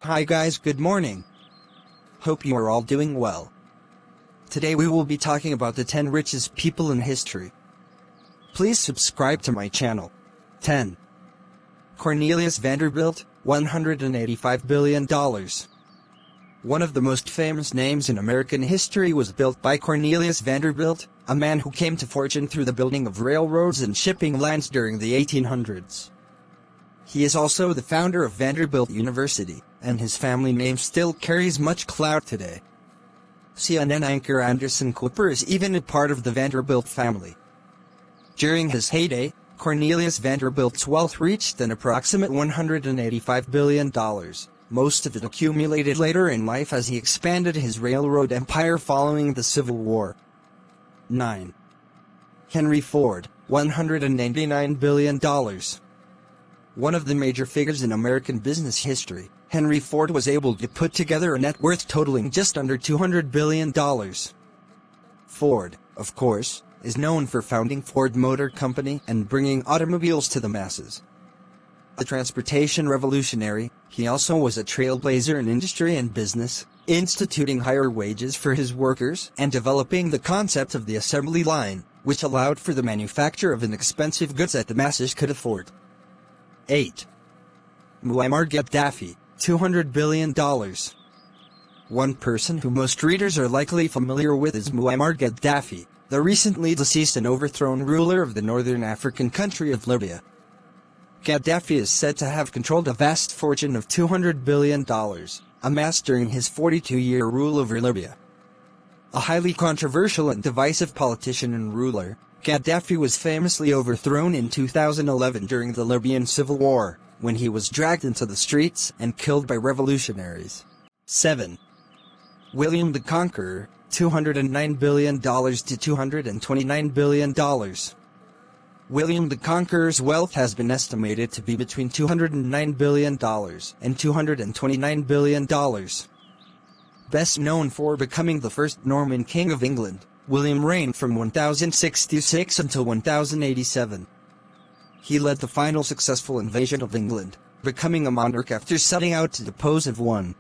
Hi guys, good morning. Hope you are all doing well. Today we will be talking about the 10 richest people in history. Please subscribe to my channel. 10. Cornelius Vanderbilt, $185 billion. One of the most famous names in American history was built by Cornelius Vanderbilt, a man who came to fortune through the building of railroads and shipping lines during the 1800s. He is also the founder of Vanderbilt University, and his family name still carries much clout today. CNN anchor Anderson Cooper is even a part of the Vanderbilt family. During his heyday, Cornelius Vanderbilt's wealth reached an approximate $185 billion, most of it accumulated later in life as he expanded his railroad empire following the Civil War. 9. Henry Ford, $199 billion. One of the major figures in American business history, Henry Ford was able to put together a net worth totaling just under $200 billion. Ford, of course, is known for founding Ford Motor Company and bringing automobiles to the masses. A transportation revolutionary, he also was a trailblazer in industry and business, instituting higher wages for his workers and developing the concept of the assembly line, which allowed for the manufacture of inexpensive goods that the masses could afford. 8. Muammar Gaddafi, $200 billion. One person who most readers are likely familiar with is Muammar Gaddafi, the recently deceased and overthrown ruler of the northern African country of Libya. Gaddafi is said to have controlled a vast fortune of $200 billion, amassed during his 42-year rule over Libya. A highly controversial and divisive politician and ruler, Gaddafi was famously overthrown in 2011 during the Libyan Civil War, when he was dragged into the streets and killed by revolutionaries. 7. William the Conqueror, $209 billion to $229 billion. William the Conqueror's wealth has been estimated to be between $209 billion and $229 billion. Best known for becoming the first Norman King of England, William reigned from 1066 until 1087. He led the final successful invasion of England, becoming a monarch after setting out to depose of one.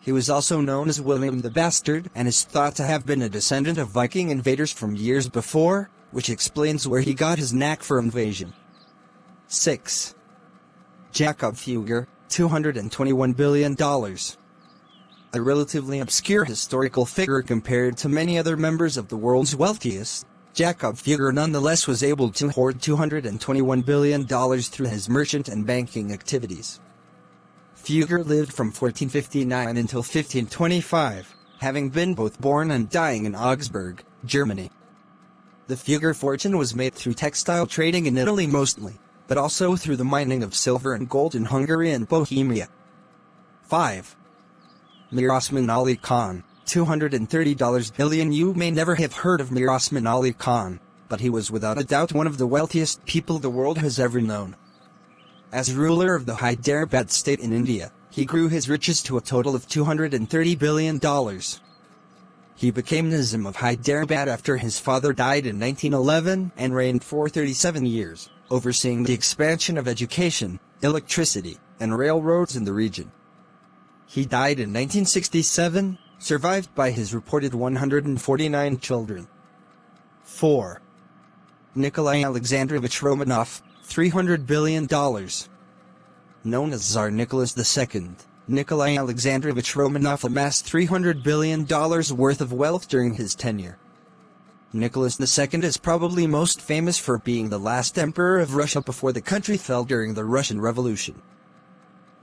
He was also known as William the Bastard and is thought to have been a descendant of Viking invaders from years before, which explains where he got his knack for invasion. 6. Jakob Fugger, $221 billion. A relatively obscure historical figure compared to many other members of the world's wealthiest, Jakob Fugger nonetheless was able to hoard $221 billion through his merchant and banking activities. Fugger lived from 1459 until 1525, having been both born and dying in Augsburg, Germany. The Fugger fortune was made through textile trading in Italy mostly, but also through the mining of silver and gold in Hungary and Bohemia. 5. Mir Osman Ali Khan, $230 billion. You may never have heard of Mir Osman Ali Khan, but he was without a doubt one of the wealthiest people the world has ever known. As ruler of the Hyderabad state in India, he grew his riches to a total of $230 billion. He became Nizam of Hyderabad after his father died in 1911 and reigned for 37 years, overseeing the expansion of education, electricity, and railroads in the region. He died in 1967, survived by his reported 149 children. 4. Nikolai Alexandrovich Romanov, $300 billion. Known as Tsar Nicholas II, Nikolai Alexandrovich Romanov amassed $300 billion worth of wealth during his tenure. Nicholas II is probably most famous for being the last emperor of Russia before the country fell during the Russian Revolution.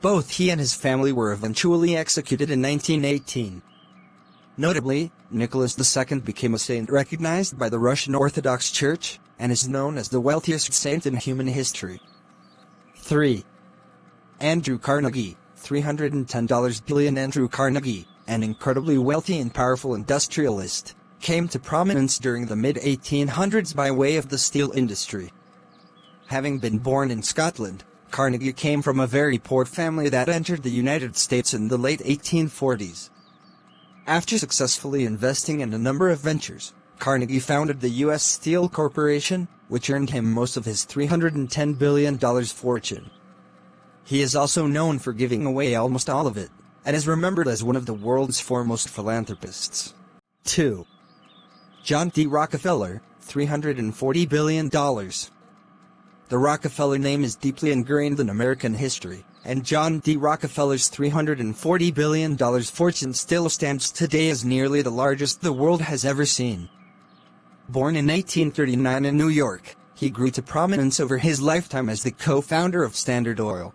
Both he and his family were eventually executed in 1918. Notably, Nicholas II became a saint recognized by the Russian Orthodox Church, and is known as the wealthiest saint in human history. 3. Andrew Carnegie, $310 billion. Andrew Carnegie, an incredibly wealthy and powerful industrialist, came to prominence during the mid-1800s by way of the steel industry. Having been born in Scotland, Carnegie came from a very poor family that entered the United States in the late 1840s. After successfully investing in a number of ventures, Carnegie founded the U.S. Steel Corporation, which earned him most of his $310 billion fortune. He is also known for giving away almost all of it, and is remembered as one of the world's foremost philanthropists. 2. John D. Rockefeller, $340 billion. The Rockefeller name is deeply ingrained in American history, and John D. Rockefeller's $340 billion fortune still stands today as nearly the largest the world has ever seen. Born in 1839 in New York, he grew to prominence over his lifetime as the co-founder of Standard Oil.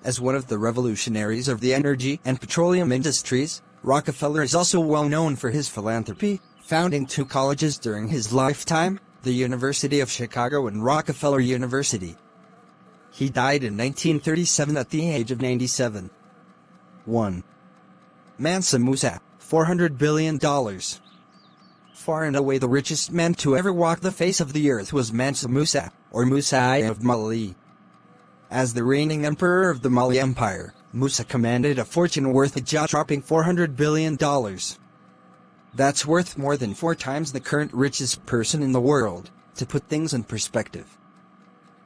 As one of the revolutionaries of the energy and petroleum industries, Rockefeller is also well known for his philanthropy, founding 2 colleges during his lifetime, the University of Chicago and Rockefeller University. He died in 1937 at the age of 97. 1. Mansa Musa, $400 billion. Far and away the richest man to ever walk the face of the earth was Mansa Musa, or Musa I of Mali. As the reigning emperor of the Mali Empire, Musa commanded a fortune worth a jaw-dropping $400 billion. That's worth more than 4 times the current richest person in the world, to put things in perspective.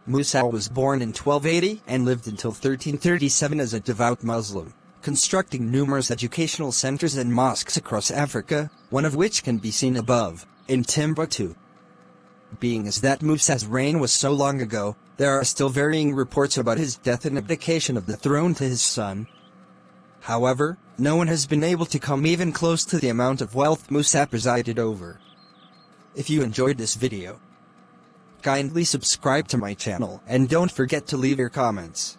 Musa was born in 1280 and lived until 1337 as a devout Muslim, constructing numerous educational centers and mosques across Africa, one of which can be seen above, in Timbuktu. Being as that Musa's reign was so long ago, there are still varying reports about his death and abdication of the throne to his son. However, no one has been able to come even close to the amount of wealth Musa presided over. If you enjoyed this video, kindly subscribe to my channel and don't forget to leave your comments.